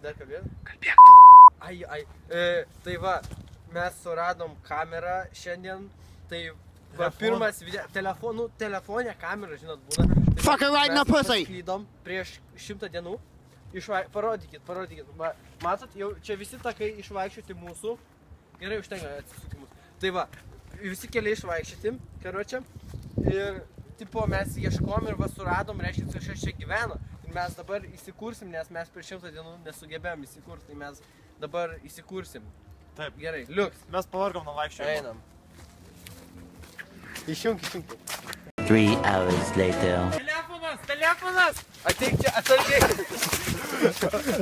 Dar kalbėt? Kalbėk tu. Tai va, mes suradom kamerą šiandien, tai va, pirmas video, telefonė kamera, žinot, būna. Fuck right now, pussy! Mes paslydom prieš 100 dienų, parodykit, va, matot, jau čia visi takai išvaikščioti mūsų, gerai, užtenka atsisukimus. Tai va, visi keliai išvaikščioti, karočią, ir tipo mes ieškom ir va suradom, reiškia, kažkas čia gyvena. Ir mes dabar įsikursim, nes mes prieš 100 dienų nesugebėjom įsikurti, tai mes dabar įsikursim. Taip. Gerai, liuks. Mes pavargom nuo vaikščiojimo. Einam. Išjunk. 3 hours later. Telefonas! Ateik čia, atsargiai.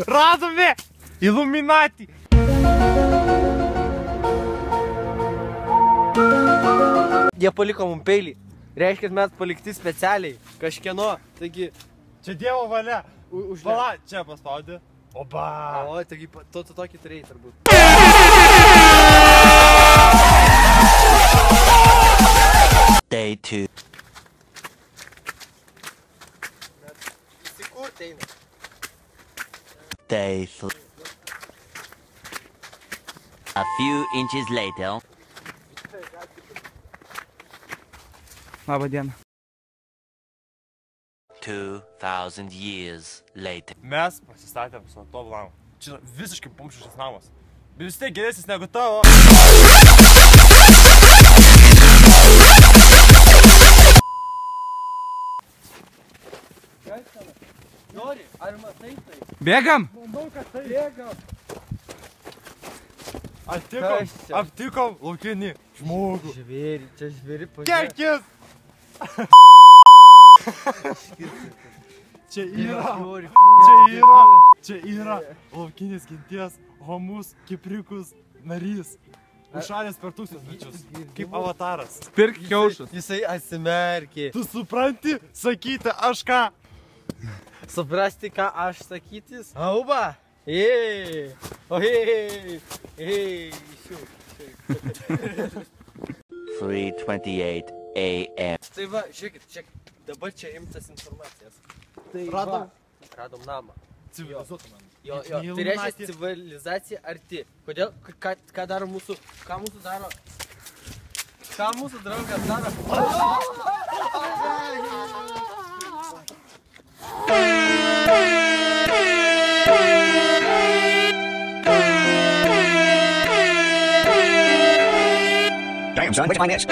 Radome! Illuminati! Jie paliko mum peilį. Reiškia, kad mes palikti specialiai. Kažkieno. Taigi... Čia Dievo valia. Vala, čia paspaudė. Oba! O, taigi, tu tokį turėjai turbūt. Day 2. Įsikurti eina. Day 3. A few inches later. Labą dieną. 2000 years later. Mes pasistatėm su to namu. Čia visiškai pumšiškas namas. Bet vis tiek geresnis negu tavo. Nori, ar matai tai? Bėgam? Manau, kad tai. Bėgam. Aptikom laukinį žmogų. Žvėri, čia žvėri pažiūrė. Kerkis! Čia yra laukinis genties homus kiprikus narys. Užšalęs per 1000 mečius. Kaip avataras. Pirk kiaušus. Jisai atsimerkė. Tu supranti, sakyti aš ką? Suprasti, ką aš sakytis? Auba! Ei! O ei! Ei! Išjūk. 3:28 a.m. Tai va, žiūrėkit, dabar čia imtas informacijas. Tai radom namą. Civilizuotą namą. Jo, tai reiškia civilizacija arti. Kodėl? Ką daro mūsų... Ką mūsų draugas daro? Damn son, which one is?